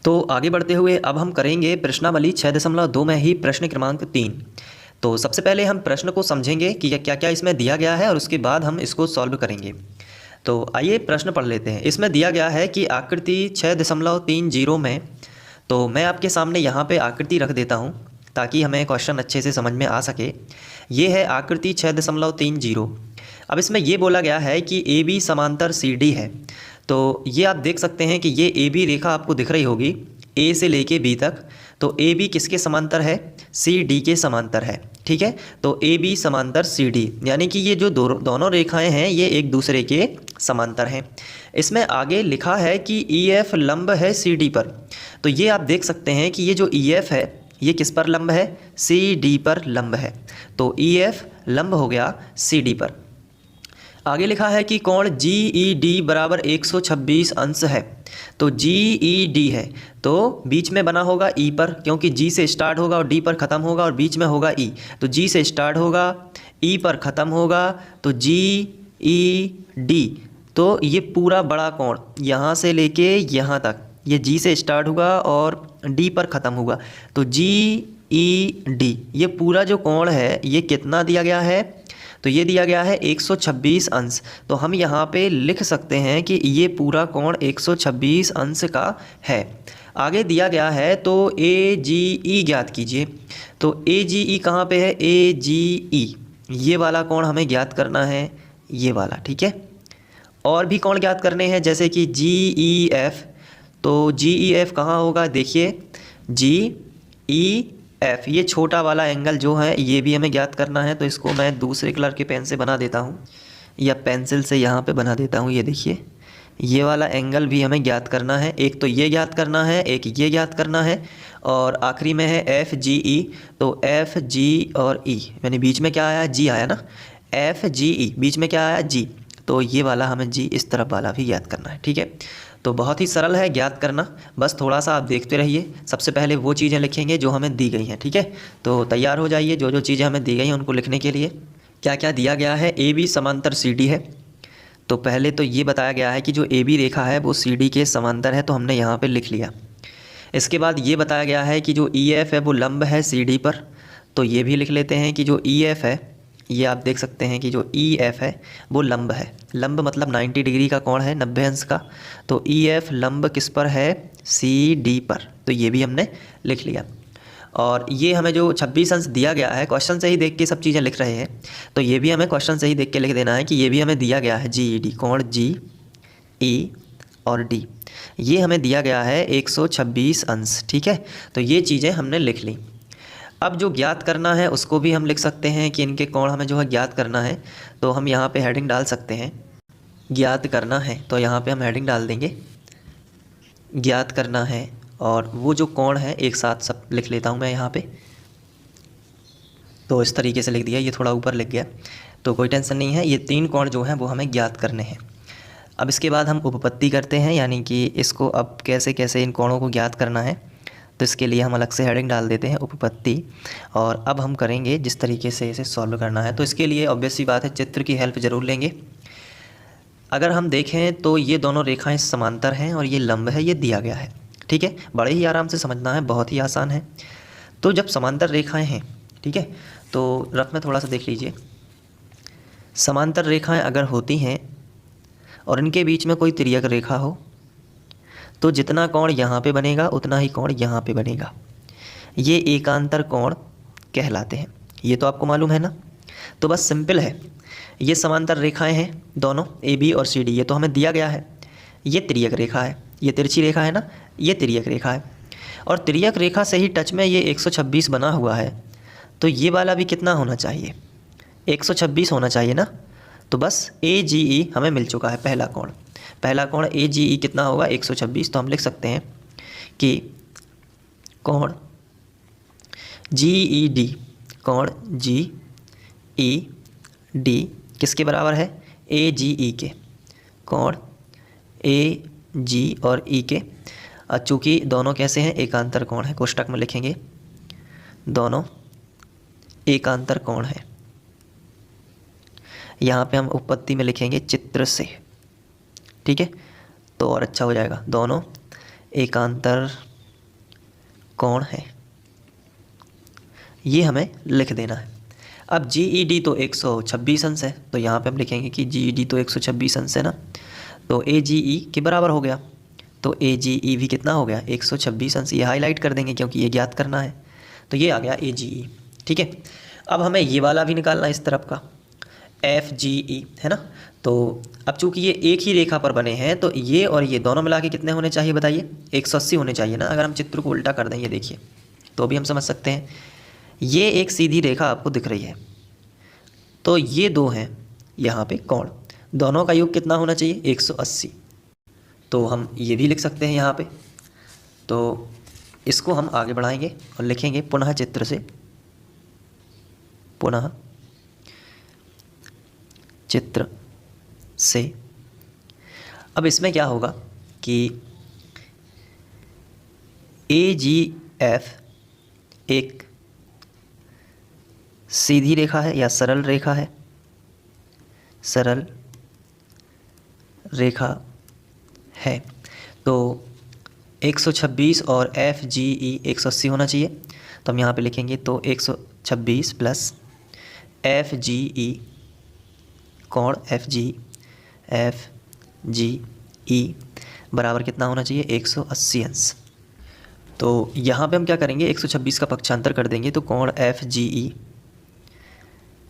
तो आगे बढ़ते हुए अब हम करेंगे प्रश्नावली 6.2 में ही प्रश्न क्रमांक 3। तो सबसे पहले हम प्रश्न को समझेंगे कि क्या क्या इसमें दिया गया है और उसके बाद हम इसको सॉल्व करेंगे। तो आइए प्रश्न पढ़ लेते हैं। इसमें दिया गया है कि आकृति 6.30 में, तो मैं आपके सामने यहाँ पे आकृति रख देता हूँ ताकि हमें क्वेश्चन अच्छे से समझ में आ सके। ये है आकृति 6.30। अब इसमें ये बोला गया है कि ए बी समांतर सी डी है। तो ये आप देख सकते हैं कि ये ए बी रेखा आपको दिख रही होगी ए से लेके बी तक। तो ए बी किसके समांतर है? सी डी के समांतर है। ठीक है, तो ए बी समांतर सी डी, यानी कि ये जो दोनों रेखाएं हैं ये एक दूसरे के समांतर हैं। इसमें आगे लिखा है कि ई एफ लंब है सी डी पर। तो ये आप देख सकते हैं कि ये जो ई एफ है ये किस पर लंब है? सी डी पर लंब है। तो ई एफ लंब हो गया सी डी पर। आगे लिखा है कि कोण जी ई डी बराबर 126 अंश है। तो जी ई डी है तो बीच में बना होगा ई पर, क्योंकि जी से स्टार्ट होगा और डी पर ख़त्म होगा और बीच में होगा ई। तो जी से स्टार्ट होगा, ई पर ख़त्म होगा, तो जी ई डी। तो ये पूरा बड़ा कोण यहाँ से लेके यहाँ तक ये जी से स्टार्ट होगा और डी पर ख़त्म होगा। तो जी ई डी ये पूरा जो कोण है ये कितना दिया गया है? तो ये दिया गया है 126 अंश। तो हम यहाँ पे लिख सकते हैं कि ये पूरा कोण 126 अंश का है। आगे दिया गया है तो ए जी ई ज्ञात कीजिए। तो ए जी ई कहाँ पे है? ए जी ई ये वाला कोण हमें ज्ञात करना है, ये वाला। ठीक है, और भी कोण ज्ञात करने हैं जैसे कि जी ई एफ। तो जी ई एफ कहाँ होगा? देखिए जी ई एफ ये छोटा वाला एंगल जो है ये भी हमें ज्ञात करना है। तो इसको मैं दूसरे कलर के पेन से बना देता हूँ या पेंसिल से यहाँ पे बना देता हूँ। ये देखिए ये वाला एंगल भी हमें ज्ञात करना है। एक तो ये ज्ञात करना है, एक ये ज्ञात करना है, और आखिरी में है एफ जी ई। तो एफ जी और ई यानी बीच में क्या आया? जी आया ना। एफ जी ई बीच में क्या आया? जी। तो ये वाला हमें जी इस तरफ वाला भी ज्ञात करना है। ठीक है, तो बहुत ही सरल है ज्ञात करना, बस थोड़ा सा आप देखते रहिए। सबसे पहले वो चीज़ें लिखेंगे जो हमें दी गई हैं। ठीक है, तो तैयार हो जाइए जो जो चीज़ें हमें दी गई हैं उनको लिखने के लिए। क्या क्या दिया गया है? ए बी समांतर सी डी है। तो पहले तो ये बताया गया है कि जो ए बी रेखा है वो सी डी के समांतर है, तो हमने यहाँ पर लिख लिया। इसके बाद ये बताया गया है कि जो ई एफ है वो लंब है सी डी पर। तो ये भी लिख लेते हैं कि जो ई एफ है ये आप देख सकते हैं कि जो ई एफ है वो लंब है। लंब मतलब 90 डिग्री का कोण है, 90 अंश का। तो ई एफ लंब किस पर है? सी डी पर। तो ये भी हमने लिख लिया। और ये हमें जो 26 अंश दिया गया है, क्वेश्चन से ही देख के सब चीज़ें लिख रहे हैं, तो ये भी हमें क्वेश्चन से ही देख के लिख देना है कि ये भी हमें दिया गया है जी ई डी। कोण जी ई और डी ये हमें दिया गया है 126 अंश। ठीक है, तो ये चीज़ें हमने लिख ली। अब जो ज्ञात करना है उसको भी हम लिख सकते हैं कि इनके कोण हमें जो है ज्ञात करना है। तो हम यहाँ पे हेडिंग डाल सकते हैं, ज्ञात करना है। तो यहाँ पे हम हेडिंग डाल देंगे ज्ञात करना है, और वो जो कोण है एक साथ सब लिख लेता हूँ मैं यहाँ पे। तो इस तरीके से लिख दिया, ये थोड़ा ऊपर लिख गया तो कोई टेंशन नहीं है। ये 3 कोण जो हैं वो हमें ज्ञात करने हैं। अब इसके बाद हम उपपत्ति करते हैं, यानी कि इसको अब कैसे कैसे इन कोणों को ज्ञात करना है। तो इसके लिए हम अलग से हेडिंग डाल देते हैं उपपत्ति। और अब हम करेंगे जिस तरीके से इसे सॉल्व करना है। तो इसके लिए ऑब्वियस सी बात है चित्र की हेल्प ज़रूर लेंगे। अगर हम देखें तो ये दोनों रेखाएं समांतर हैं और ये लंब है, ये दिया गया है। ठीक है, बड़े ही आराम से समझना है, बहुत ही आसान है। तो जब समांतर रेखाएँ हैं, ठीक है, तो रफ में थोड़ा सा देख लीजिए। समांतर रेखाएँ अगर होती हैं और इनके बीच में कोई तिर्यक रेखा हो तो जितना कोण यहाँ पे बनेगा उतना ही कोण यहाँ पे बनेगा। ये एकांतर कोण कहलाते हैं, ये तो आपको मालूम है ना। तो बस सिंपल है, ये समांतर रेखाएं हैं दोनों ए बी और सी डी, ये तो हमें दिया गया है। ये तिर्यक रेखा है, ये तिरछी रेखा है ना, ये तिर्यक रेखा है। और तिर्यक रेखा से ही टच में ये 126 बना हुआ है। तो ये वाला भी कितना होना चाहिए? 126 होना चाहिए ना। तो बस ए जी ई हमें मिल चुका है, पहला कोण। पहला कोण ए जी ई कितना होगा? 126। तो हम लिख सकते हैं कि कोण जी ई डी, कोण जी ई डी किसके बराबर है? ए जी ई के। कोण ए जी और ई के, चूँकि दोनों कैसे हैं? एकांतर कोण है। कोष्टक में लिखेंगे दोनों एकांतर कोण है। यहाँ पे हम उपपत्ति में लिखेंगे चित्र से। ठीक है, तो और अच्छा हो जाएगा। दोनों एकांतर कोण है, ये हमें लिख देना है। अब GED तो 126 अंश है, तो यहाँ पे हम लिखेंगे कि GED तो 126 अंश है ना, तो AGE के बराबर हो गया, तो AGE भी कितना हो गया 126 अंश। ये हाईलाइट कर देंगे क्योंकि ये ज्ञात करना है, तो ये आ गया AGE। ठीक है, अब हमें ये वाला भी निकालना है इस तरफ का FGE, है ना। तो अब चूंकि ये एक ही रेखा पर बने हैं, तो ये और ये दोनों मिला के कितने होने चाहिए बताइए, 180 होने चाहिए ना। अगर हम चित्र को उल्टा कर दें, ये देखिए, तो भी हम समझ सकते हैं। ये एक सीधी रेखा आपको दिख रही है, तो ये दो हैं यहाँ पे कोण, दोनों का योग कितना होना चाहिए 180। तो हम ये भी लिख सकते हैं यहाँ पे। तो इसको हम आगे बढ़ाएंगे और लिखेंगे पुनः चित्र से, पुनः चित्र से। अब इसमें क्या होगा कि AGF एक सीधी रेखा है या सरल रेखा है, सरल रेखा है, तो 126 और FGE 180 होना चाहिए। तो हम यहाँ पे लिखेंगे तो 126 प्लस FGE कोण FGE बराबर कितना होना चाहिए 180 अंश। तो यहाँ पे हम क्या करेंगे 126 का पक्षांतर कर देंगे, तो कोण FGE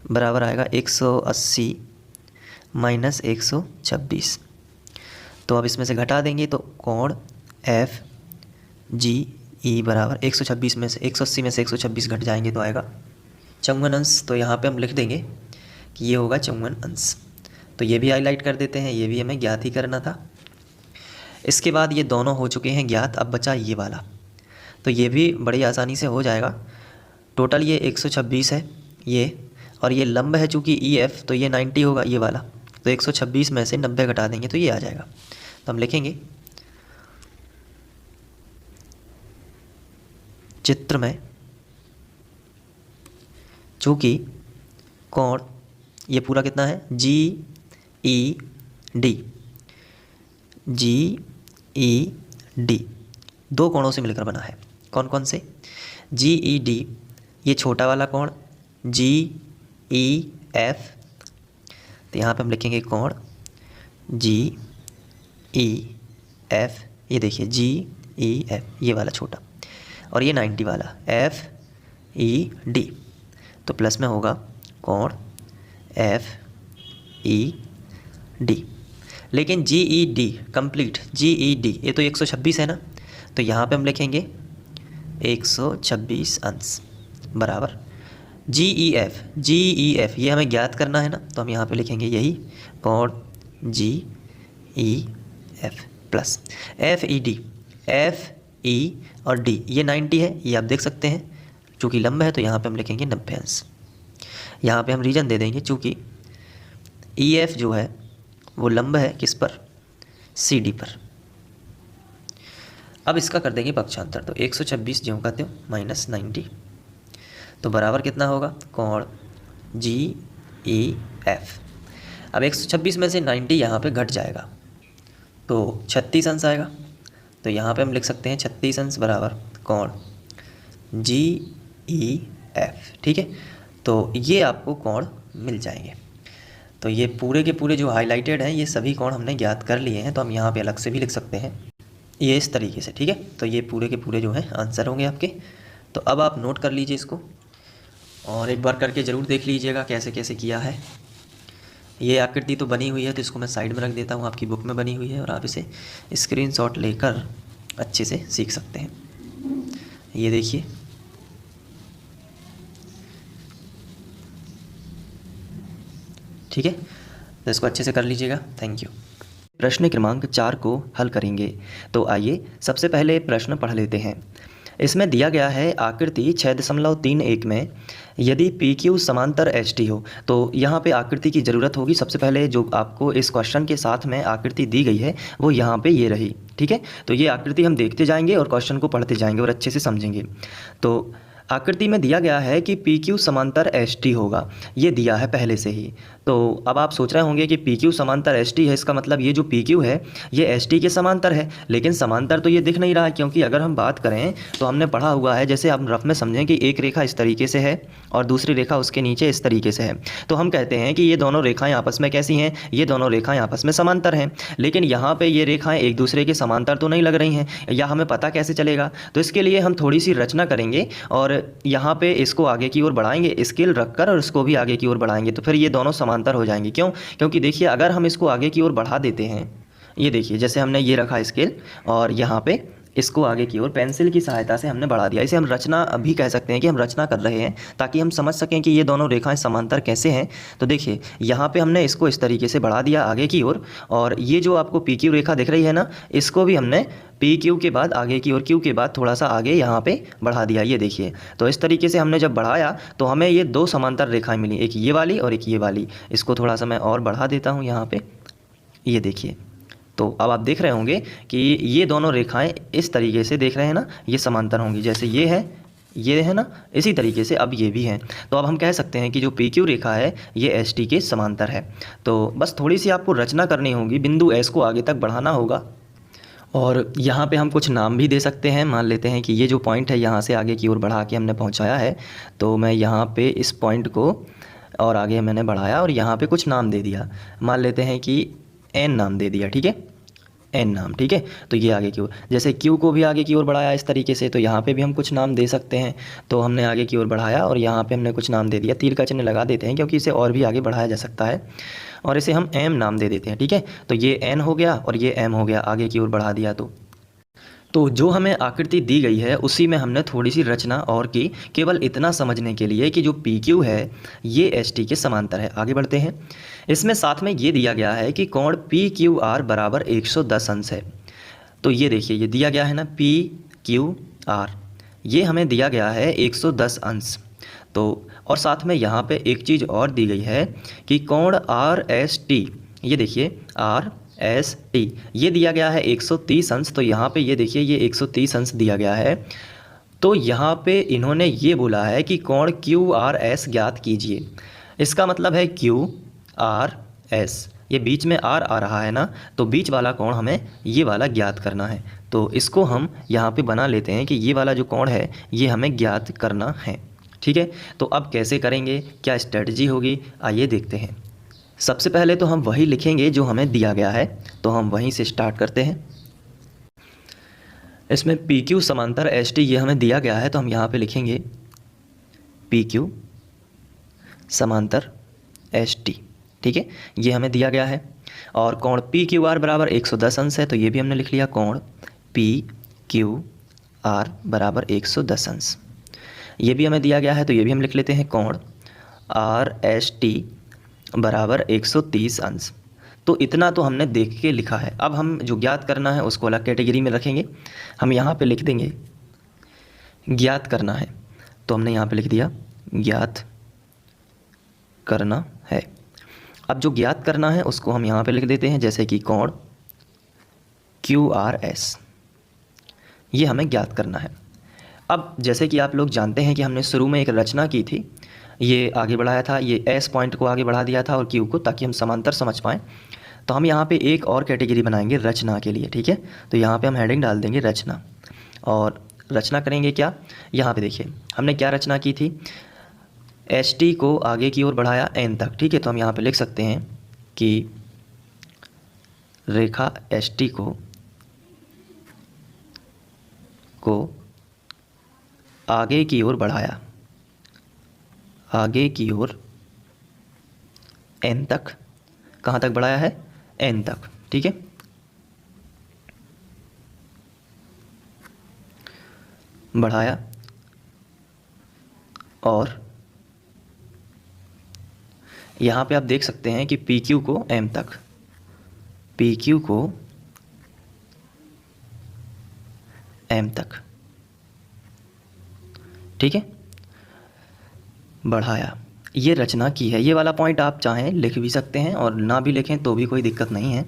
बराबर आएगा 180 माइनस 126। तो अब इसमें से घटा देंगे, तो कोण FGE बराबर 126 में से 180 में से 126 घट जाएंगे तो आएगा 54 अंश। तो यहाँ पे हम लिख देंगे कि ये होगा 54 अंश। तो ये भी हाईलाइट कर देते हैं, ये भी हमें ज्ञात ही करना था। इसके बाद ये दोनों हो चुके हैं ज्ञात, अब बचा ये वाला, तो ये भी बड़ी आसानी से हो जाएगा। टोटल ये 126 है ये, और ये लंब है चूँकि EF, तो ये 90 होगा ये वाला, तो 126 में से 90 घटा देंगे तो ये आ जाएगा। तो हम लिखेंगे चित्र में चूँकि कोण ये पूरा कितना है GED दो कोणों से मिलकर बना है। कौन कौन से? GED ये छोटा वाला कोण GEF, तो यहाँ पे हम लिखेंगे कोण GEF, ये देखिए GEF ये वाला छोटा, और ये 90 वाला FED, तो प्लस में होगा कोण FED। लेकिन GED कंप्लीट GED ये तो 126 है ना, तो यहाँ पे हम लिखेंगे 126 अंश बराबर GEF ये हमें ज्ञात करना है ना, तो हम यहाँ पे लिखेंगे यही कोण GEF प्लस FED FE और D ये 90 है, ये आप देख सकते हैं, चूँकि लंब है तो यहाँ पे हम लिखेंगे 90 अंश। यहाँ पे हम रीजन दे देंगे चूँकि EF जो है वो लंब है किस पर, CD पर। अब इसका कर देंगे पक्षांतर, तो 126 ज्यों का त्यों माइनस 90, तो बराबर कितना होगा कोण GEF। अब 126 में से 90 यहाँ पे घट जाएगा तो 36 अंश आएगा, तो यहाँ पे हम लिख सकते हैं 36 अंश बराबर कोण GEF। ठीक है, तो ये आपको कोण मिल जाएंगे। तो ये पूरे के पूरे जो हाईलाइटेड हैं ये सभी कोण हमने ज्ञात कर लिए हैं, तो हम यहाँ पे अलग से भी लिख सकते हैं ये इस तरीके से। ठीक है, तो ये पूरे के पूरे जो हैं आंसर होंगे आपके। तो अब आप नोट कर लीजिए इसको और एक बार करके ज़रूर देख लीजिएगा कैसे कैसे किया है। ये आकृति तो बनी हुई है, तो इसको मैं साइड में रख देता हूँ, आपकी बुक में बनी हुई है और आप इसे स्क्रीनशॉट लेकर अच्छे से सीख सकते हैं। ये देखिए, ठीक है, तो इसको अच्छे से कर लीजिएगा। Thank you. प्रश्न क्रमांक 4 को हल करेंगे। तो आइए सबसे पहले प्रश्न पढ़ लेते हैं। इसमें दिया गया है आकृति 6.31 में यदि PQ समांतर HT हो, तो यहाँ पे आकृति की ज़रूरत होगी। सबसे पहले जो आपको इस क्वेश्चन के साथ में आकृति दी गई है वो यहाँ पे ये रही। ठीक है, तो ये आकृति हम देखते जाएंगे और क्वेश्चन को पढ़ते जाएंगे और अच्छे से समझेंगे। तो आकृति में दिया गया है कि पी क्यू समांतर एस टी होगा, ये दिया है पहले से ही। तो अब आप सोच रहे होंगे कि पी क्यू समांतर एस टी है, इसका मतलब ये जो पी क्यू है ये एस टी के समांतर है, लेकिन समांतर तो ये दिख नहीं रहा है, क्योंकि अगर हम बात करें तो हमने पढ़ा हुआ है, जैसे आप रफ में समझें कि एक रेखा इस तरीके से है और दूसरी रेखा उसके नीचे इस तरीके से है, तो हम कहते हैं कि ये दोनों रेखाएं आपस में कैसी हैं, ये दोनों रेखाएं आपस में समांतर हैं। लेकिन यहाँ पे ये रेखाएं एक दूसरे के समांतर तो नहीं लग रही हैं, या हमें पता कैसे चलेगा? तो इसके लिए हम थोड़ी सी रचना करेंगे और यहाँ पे इसको आगे की ओर बढ़ाएंगे, स्केल रखकर, और इसको भी आगे की ओर बढ़ाएंगे, तो फिर ये दोनों समांतर हो जाएंगे। क्यों? क्योंकि देखिए अगर हम इसको आगे की ओर बढ़ा देते हैं, ये देखिए जैसे हमने ये रखा स्केल और यहाँ पे इसको आगे की ओर पेंसिल की सहायता से हमने बढ़ा दिया, इसे हम रचना भी कह सकते हैं कि हम रचना कर रहे हैं, ताकि हम समझ सकें कि ये दोनों रेखाएं समांतर कैसे हैं। तो देखिए यहाँ पे हमने इसको इस तरीके से बढ़ा दिया आगे की ओर, और ये जो आपको पी क्यू रेखा दिख रही है ना, इसको भी हमने पी क्यू के बाद आगे की ओर, क्यू के बाद थोड़ा सा आगे यहाँ पे बढ़ा दिया, ये देखिए। तो इस तरीके से हमने जब बढ़ाया तो हमें ये दो समांतर रेखाएं मिली, एक ये वाली और एक ये वाली। इसको थोड़ा सा मैं और बढ़ा देता हूँ यहाँ पे, ये देखिए। तो अब आप देख रहे होंगे कि ये दोनों रेखाएं इस तरीके से देख रहे हैं ना, ये समांतर होंगी, जैसे ये है ना, इसी तरीके से अब ये भी हैं। तो अब हम कह सकते हैं कि जो पी क्यू रेखा है ये एस टी के समांतर है। तो बस थोड़ी सी आपको रचना करनी होगी, बिंदु एस को आगे तक बढ़ाना होगा, और यहाँ पे हम कुछ नाम भी दे सकते हैं। मान लेते हैं कि ये जो पॉइंट है यहाँ से आगे की ओर बढ़ा के हमने पहुँचाया है, तो मैं यहाँ पे इस पॉइंट को और आगे मैंने बढ़ाया और यहाँ पे कुछ नाम दे दिया। मान लेते हैं कि एन नाम दे दिया, ठीक है, एन नाम, ठीक है। तो ये आगे की ओर, जैसे क्यू को भी आगे की ओर बढ़ाया इस तरीके से, तो यहाँ पे भी हम कुछ नाम दे सकते हैं। तो हमने आगे की ओर बढ़ाया और यहाँ पे हमने कुछ नाम दे दिया, तीर का चिन्ह लगा देते हैं क्योंकि इसे और भी आगे बढ़ाया जा सकता है, और इसे हम एम नाम दे देते हैं, ठीक है। तो ये एन हो गया और ये एम हो गया, आगे की ओर बढ़ा दिया। तो जो हमें आकृति दी गई है उसी में हमने थोड़ी सी रचना और की, केवल इतना समझने के लिए कि जो पी क्यू है ये एस टी के समांतर है। आगे बढ़ते हैं। इसमें साथ में ये दिया गया है कि कोण पी क्यू आर बराबर 110 अंश है। तो ये देखिए ये दिया गया है ना, पी क्यू आर, ये हमें दिया गया है 110 अंश। तो और साथ में यहाँ पे एक चीज़ और दी गई है कि कोण आर एस टी, ये देखिए आर एस टी, ये दिया गया है 130 अंश। तो यहाँ पे ये देखिए ये 130 अंश दिया गया है। तो यहाँ पे इन्होंने ये बोला है कि कोण क्यू आर एस ज्ञात कीजिए। इसका मतलब है क्यू आर एस, ये बीच में आर आ रहा है ना, तो बीच वाला कोण हमें ये वाला ज्ञात करना है। तो इसको हम यहाँ पे बना लेते हैं कि ये वाला जो कोण है ये हमें ज्ञात करना है, ठीक है। तो अब कैसे करेंगे, क्या स्ट्रेटजी होगी, आइए देखते हैं। सबसे पहले तो हम वही लिखेंगे जो हमें दिया गया है, तो हम वहीं से स्टार्ट करते हैं। इसमें पी क्यू समांतर एस टी ये हमें दिया गया है, तो हम यहाँ पे लिखेंगे पी क्यू समांतर एस टी, ठीक है, ये हमें दिया गया है। और कोण पी क्यू आर बराबर 110 अंश है, तो ये भी हमने लिख लिया, कोण पी क्यू आर बराबर 110 अंश, ये भी हमें दिया गया है, तो ये भी हम लिख लेते हैं, कोण आर एस टी बराबर 130 अंश। तो इतना तो हमने देख के लिखा है। अब हम जो ज्ञात करना है उसको अलग कैटेगरी में रखेंगे। हम यहाँ पे लिख देंगे ज्ञात करना है, तो हमने यहाँ पे लिख दिया ज्ञात करना है। अब जो ज्ञात करना है उसको हम यहाँ पे लिख देते हैं, जैसे कि कोण क्यू आर एस, ये हमें ज्ञात करना है। अब जैसे कि आप लोग जानते हैं कि हमने शुरू में एक रचना की थी, ये आगे बढ़ाया था, ये एस पॉइंट को आगे बढ़ा दिया था और क्यू को, ताकि हम समांतर समझ पाएँ। तो हम यहाँ पे एक और कैटेगरी बनाएंगे रचना के लिए, ठीक है। तो यहाँ पे हम हेडिंग डाल देंगे रचना, और रचना करेंगे क्या, यहाँ पे देखिए हमने क्या रचना की थी, एस टी को आगे की ओर बढ़ाया एन तक, ठीक है। तो हम यहाँ पे लिख सकते हैं कि रेखा एस टी को आगे की ओर बढ़ाया, आगे की ओर एन तक, कहाँ तक बढ़ाया है, एन तक, ठीक है। बढ़ाया और यहाँ पे आप देख सकते हैं कि पी क्यू को एम तक, पी क्यू को एम तक, ठीक है, बढ़ाया। ये रचना की है। ये वाला पॉइंट आप चाहें लिख भी सकते हैं और ना भी लिखें तो भी कोई दिक्कत नहीं है,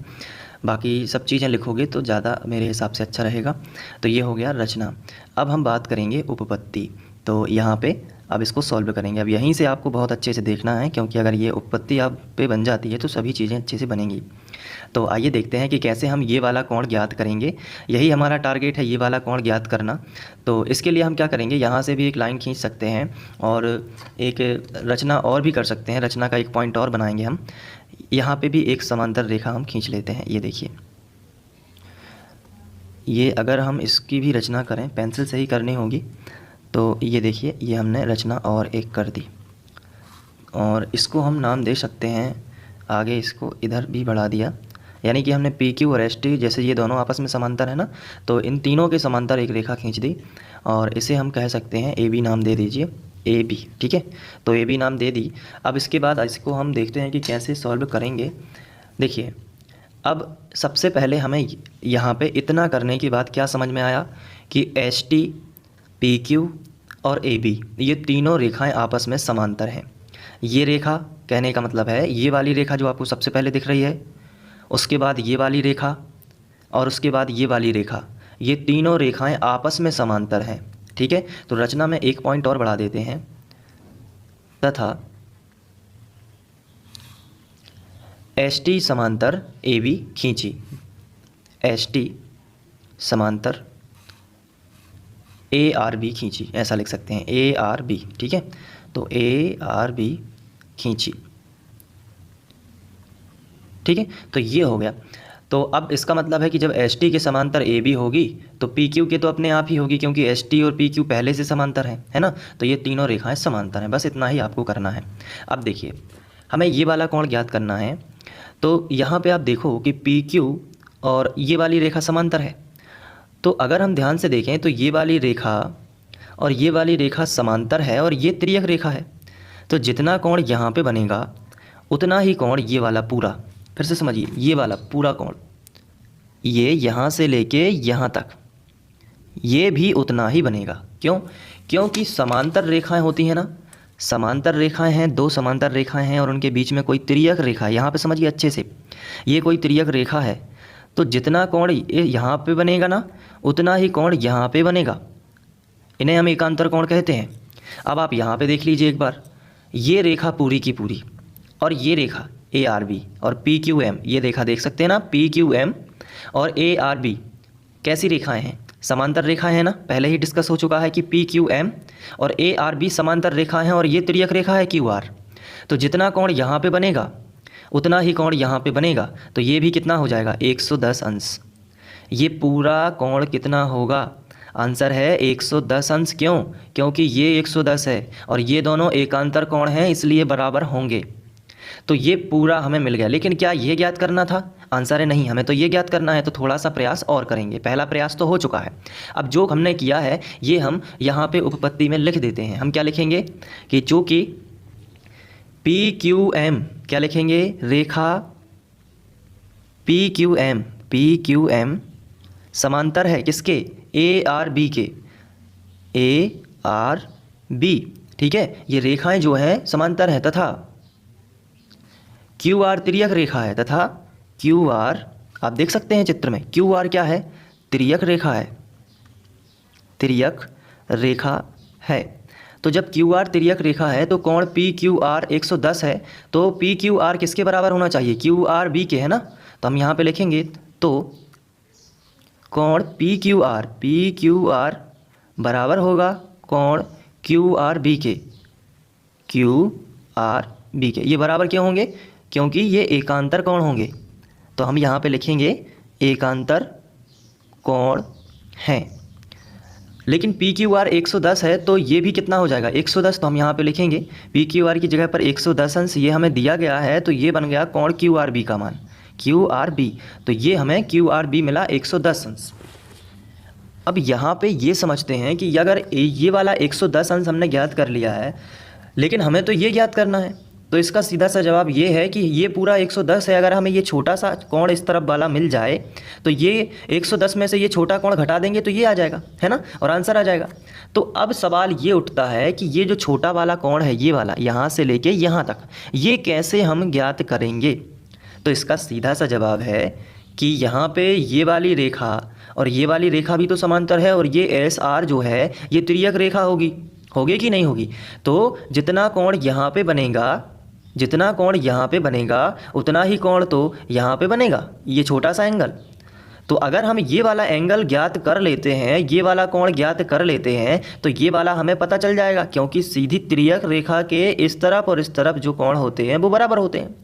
बाकी सब चीज़ें लिखोगे तो ज़्यादा मेरे हिसाब से अच्छा रहेगा। तो ये हो गया रचना। अब हम बात करेंगे उपपत्ति। तो यहाँ पे अब इसको सॉल्व करेंगे। अब यहीं से आपको बहुत अच्छे से देखना है, क्योंकि अगर ये उपपत्ति आप पे बन जाती है तो सभी चीज़ें अच्छे से बनेंगी। तो आइए देखते हैं कि कैसे हम ये वाला कोण ज्ञात करेंगे। यही हमारा टारगेट है, ये वाला कोण ज्ञात करना। तो इसके लिए हम क्या करेंगे, यहाँ से भी एक लाइन खींच सकते हैं और एक रचना और भी कर सकते हैं। रचना का एक पॉइंट और बनाएंगे हम। यहाँ पे भी एक समांतर रेखा हम खींच लेते हैं। ये देखिए, ये अगर हम इसकी भी रचना करें, पेंसिल से ही करनी होगी। तो ये देखिए, ये हमने रचना और एक कर दी और इसको हम नाम दे सकते हैं, आगे इसको इधर भी बढ़ा दिया। यानी कि हमने पी क्यू और एस टी, जैसे ये दोनों आपस में समांतर है ना, तो इन तीनों के समांतर एक रेखा खींच दी और इसे हम कह सकते हैं ए बी नाम दे दीजिए, ए बी। ठीक है, तो ए बी नाम दे दी। अब इसके बाद इसको हम देखते हैं कि कैसे सॉल्व करेंगे। देखिए, अब सबसे पहले हमें यहाँ पे इतना करने के बाद क्या समझ में आया कि एस टी, पी क्यू और ए बी, ये तीनों रेखाएं आपस में समांतर हैं। ये रेखा, कहने का मतलब है ये वाली रेखा जो आपको सबसे पहले दिख रही है, उसके बाद ये वाली रेखा और उसके बाद ये वाली रेखा, ये तीनों रेखाएं आपस में समांतर हैं। ठीक है, तो रचना में एक पॉइंट और बढ़ा देते हैं, तथा एस टी समांतर ए बी खींची। एस टी समांतर ए आर बी खींची, ऐसा लिख सकते हैं, ए आर बी। ठीक है, तो ए आर बी खींची। ठीक है, तो ये हो गया। तो अब इसका मतलब है कि जब एस टी के समांतर ए बी होगी तो पी क्यू के तो अपने आप ही होगी, क्योंकि एस टी और पी क्यू पहले से समांतर है ना। तो ये तीनों रेखाएं समांतर हैं, बस इतना ही आपको करना है। अब देखिए, हमें ये वाला कोण ज्ञात करना है। तो यहाँ पे आप देखो कि पी क्यू और ये वाली रेखा समांतर है। तो अगर हम ध्यान से देखें तो ये वाली रेखा और ये वाली रेखा समांतर है और ये तिर्यक रेखा है। तो जितना कोण यहाँ पे बनेगा उतना ही कोण ये वाला पूरा, फिर से समझिए, ये वाला पूरा कोण, ये यहाँ से लेके यहाँ तक, ये भी उतना ही बनेगा। क्यों? क्योंकि समांतर रेखाएं होती हैं ना, समांतर रेखाएं हैं, दो समांतर रेखाएं हैं और उनके बीच में कोई तिर्यक रेखा है। यहाँ पे समझिए अच्छे से, ये कोई तिर्यक रेखा है, तो जितना कोण यहाँ पे बनेगा ना उतना ही कोण यहाँ पे बनेगा। इन्हें हम एकांतर कोण कहते हैं। अब आप यहाँ पे देख लीजिए एक बार, ये रेखा पूरी की पूरी और ये रेखा ए आर बी और पी क्यू एम, ये रेखा देख सकते हैं ना, पी क्यू एम और ए आर बी कैसी रेखाएं हैं? समांतर रेखाएं हैं ना। पहले ही डिस्कस हो चुका है कि पी क्यू एम और ए आर बी समांतर रेखाएं हैं और ये तिर्यक रेखा है क्यू आर। तो जितना कोण यहाँ पे बनेगा उतना ही कोण यहाँ पे बनेगा। तो ये भी कितना हो जाएगा? 110 अंश। ये पूरा कोण कितना होगा? आंसर है 110 अंश। क्यों? क्योंकि ये 110 है और ये दोनों एकांतर कोण हैं, इसलिए बराबर होंगे। तो ये पूरा हमें मिल गया। लेकिन क्या ये ज्ञात करना था? आंसर है नहीं, हमें तो ये ज्ञात करना है। तो थोड़ा सा प्रयास और करेंगे। पहला प्रयास तो हो चुका है। अब जो हमने किया है ये हम यहाँ पे उपपत्ति में लिख देते हैं। हम क्या लिखेंगे कि चूँकि पी क्यू एम, क्या लिखेंगे? रेखा पी क्यू एम समांतर है किसके? ए आर बी के, ए आर बी। ठीक है, ये रेखाएं जो हैं समांतर हैं तथा क्यू आर तिर्यक रेखा है, तथा क्यू आर आप देख सकते हैं चित्र में, क्यू आर क्या है? तिर्यक रेखा है, तिर्यक रेखा है। तो जब क्यू आर तिर्यक रेखा है तो कोण पी क्यू आर 110 है। तो पी क्यू आर किसके बराबर होना चाहिए? क्यू आर बी के, है ना। तो हम यहाँ पे लिखेंगे तो कोण पी क्यू आर बराबर होगा कोण क्यू आर बी के, क्यू आर बी के। ये बराबर क्यों होंगे? क्योंकि ये एकांतर कोण होंगे। तो हम यहाँ पे लिखेंगे एकांतर कोण हैं। लेकिन पी क्यू आर 110 है तो ये भी कितना हो जाएगा? 110। तो हम यहाँ पे लिखेंगे पी क्यू आर की जगह पर 110 अंश, ये हमें दिया गया है तो ये बन गया कोण क्यू आर बी का मान, क्यू आर बी। तो ये हमें क्यू आर बी मिला 110 अंश। अब यहाँ पे ये समझते हैं कि अगर ये वाला 110 अंश हमने ज्ञात कर लिया है, लेकिन हमें तो ये ज्ञात करना है। तो इसका सीधा सा जवाब ये है कि ये पूरा 110 है। अगर हमें ये छोटा सा कोण इस तरफ वाला मिल जाए तो ये 110 में से ये छोटा कोण घटा देंगे तो ये आ जाएगा, है ना, और आंसर आ जाएगा। तो अब सवाल ये उठता है कि ये जो छोटा वाला कोण है, ये वाला यहाँ से लेके यहाँ तक, ये कैसे हम ज्ञात करेंगे? तो इसका सीधा सा जवाब है कि यहाँ पे ये वाली रेखा और ये वाली रेखा भी तो समांतर है और ये एस आर जो है ये तिर्यक रेखा होगी कि नहीं होगी? तो जितना कोण यहाँ पे बनेगा, जितना कोण यहाँ पे बनेगा उतना ही कोण तो यहाँ पे बनेगा, ये छोटा सा एंगल। तो अगर हम ये वाला एंगल ज्ञात कर लेते हैं, ये वाला कोण ज्ञात कर लेते हैं, तो ये वाला हमें पता चल जाएगा, क्योंकि सीधी तिर्यक रेखा के इस तरफ और इस तरफ जो कोण होते हैं वो बराबर होते हैं।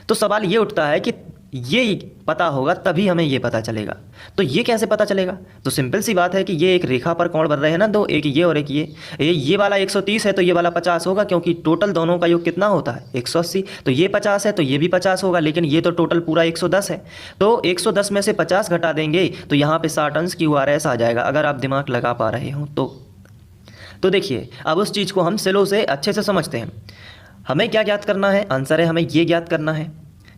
तो सवाल ये उठता है कि ये पता होगा तभी हमें ये पता चलेगा। तो ये कैसे पता चलेगा? तो सिंपल सी बात है कि ये एक रेखा पर कोण बन रहे हैं ना दो, एक ये और एक ये वाला 130 है तो ये वाला 50 होगा, क्योंकि टोटल दोनों का योग कितना होता है 180। तो ये 50 है तो ये भी 50 होगा, लेकिन ये तो टोटल पूरा 110 है। तो 110 में से 50 घटा देंगे तो यहाँ पे 60 अंश QRS आ जाएगा, अगर आप दिमाग लगा पा रहे हो तो देखिए अब उस चीज़ को हम स्लो से अच्छे से समझते हैं। हमें क्या ज्ञात करना है? आंसर है हमें ये ज्ञात करना है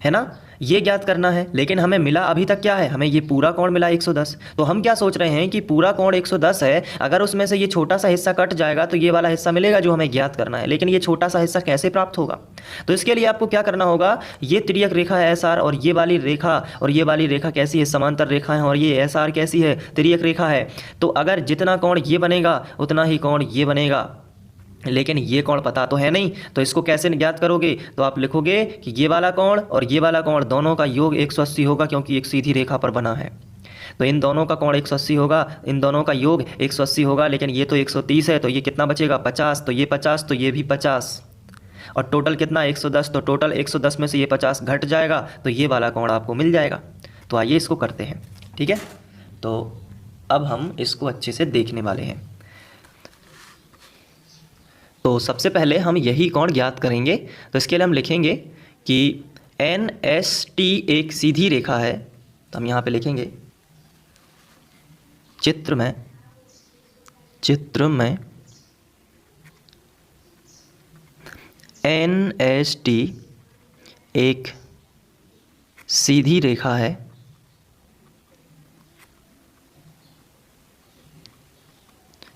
ना, ये ज्ञात करना है। लेकिन हमें मिला अभी तक क्या है? हमें ये पूरा कोण मिला 110। तो हम क्या सोच रहे हैं कि पूरा कोण 110 है, अगर उसमें से ये छोटा सा हिस्सा कट जाएगा तो ये वाला हिस्सा मिलेगा जो हमें ज्ञात करना है। लेकिन ये छोटा सा हिस्सा कैसे प्राप्त होगा? तो इसके लिए आपको क्या करना होगा, ये तिर्यक रेखा है SR और ये वाली रेखा कैसी है? समांतर रेखा है, और ये SR कैसी है? तिर्यक रेखा है। तो अगर जितना कोण ये बनेगा उतना ही कोण ये बनेगा, लेकिन ये कोण पता तो है नहीं, तो इसको कैसे ज्ञात करोगे? तो आप लिखोगे कि ये वाला कोण और ये वाला कोण दोनों का योग 180 होगा, क्योंकि एक सीधी रेखा पर बना है। तो इन दोनों का कोण 180 होगा, इन दोनों का योग 180 होगा, लेकिन ये तो 130 है तो ये कितना बचेगा 50, तो ये 50 तो ये भी 50, और टोटल कितना 110, तो टोटल 110 में से ये 50 घट जाएगा तो ये वाला कोण आपको मिल जाएगा। तो आइए इसको करते हैं, ठीक है। तो अब हम इसको अच्छे से देखने वाले हैं। तो सबसे पहले हम यही कोण ज्ञात करेंगे। तो इसके लिए हम लिखेंगे कि NST एक सीधी रेखा है। तो हम यहाँ पे लिखेंगे चित्र में NST एक सीधी रेखा है,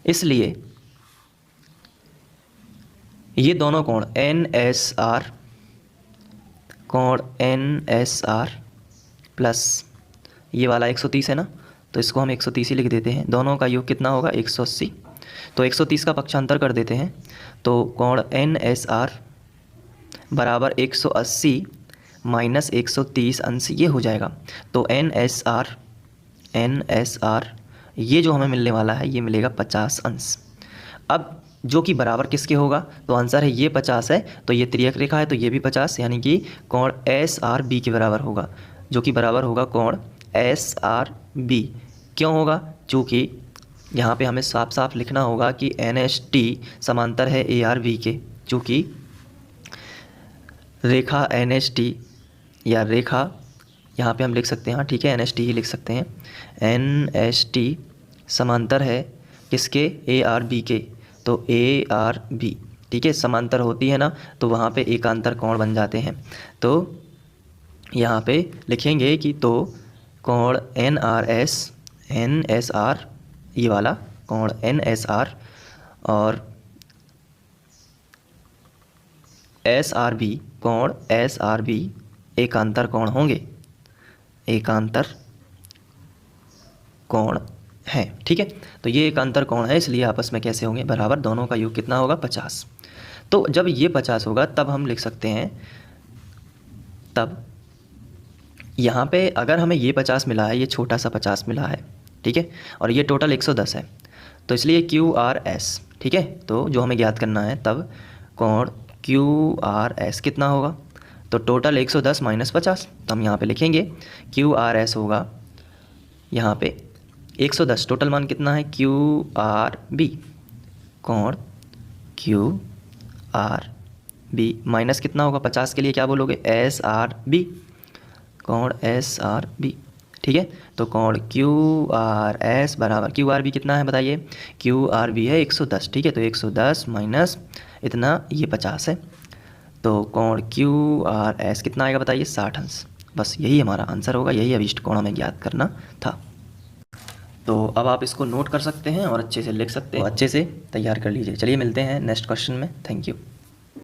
इसलिए ये दोनों कोण NSR प्लस ये वाला 130 है ना, तो इसको हम 130 ही लिख देते हैं। दोनों का योग कितना होगा 180, तो 130 का पक्षांतर कर देते हैं। तो कोण NSR बराबर 180 माइनस 130 अंश ये हो जाएगा। तो NSR ये जो हमें मिलने वाला है ये मिलेगा 50 अंश। अब जो कि बराबर किसके होगा? तो आंसर है ये 50 है, तो ये तिर्यक रेखा है तो ये भी 50, यानी कि कोण SRB के बराबर होगा, जो कि बराबर होगा कोण SRB। क्यों होगा? चूँकि यहाँ पे हमें साफ साफ लिखना होगा कि NST समांतर है ARB के, चूँकि रेखा NST या रेखा यहाँ पे हम लिख सकते हैं, हाँ ठीक है NST ही लिख सकते हैं। NST समांतर है किसके? ARB के, तो ARB, ठीक है, समांतर होती है ना तो वहाँ पे एकांतर कोण बन जाते हैं। तो यहाँ पे लिखेंगे कि तो कोण NSR ये वाला कोण NSR और कोण SRB एकांतर कोण होंगे, एकांतर कोण है, ठीक है। तो ये एकांतर कोण है, इसलिए आपस में कैसे होंगे? बराबर। दोनों का योग कितना होगा 50। तो जब ये 50 होगा तब हम लिख सकते हैं, तब यहाँ पे अगर हमें ये 50 मिला है, ये छोटा सा 50 मिला है, ठीक है, और ये टोटल 110 है, तो इसलिए QRS, ठीक है। तो जो हमें ज्ञात करना है तब कोण QRS कितना होगा? तो टोटल 110 माइनस 50, तो हम यहाँ पे लिखेंगे QRS होगा यहाँ पे 110, टोटल मान कितना है QRB, कोण QRB माइनस कितना होगा 50 के लिए क्या बोलोगे? SRB, कोण SRB, ठीक है। तो कोण QRS बराबर QRB कितना है बताइए? QRB है 110, ठीक है। तो 110 माइनस इतना ये 50 है, तो कोण QRS कितना आएगा बताइए? 60 अंश। बस यही हमारा आंसर होगा, यही अभिष्ट कोण हमें ज्ञात करना था। तो अब आप इसको नोट कर सकते हैं और अच्छे से लिख सकते हैं, अच्छे से तैयार कर लीजिए। चलिए मिलते हैं नेक्स्ट क्वेश्चन में। Thank you.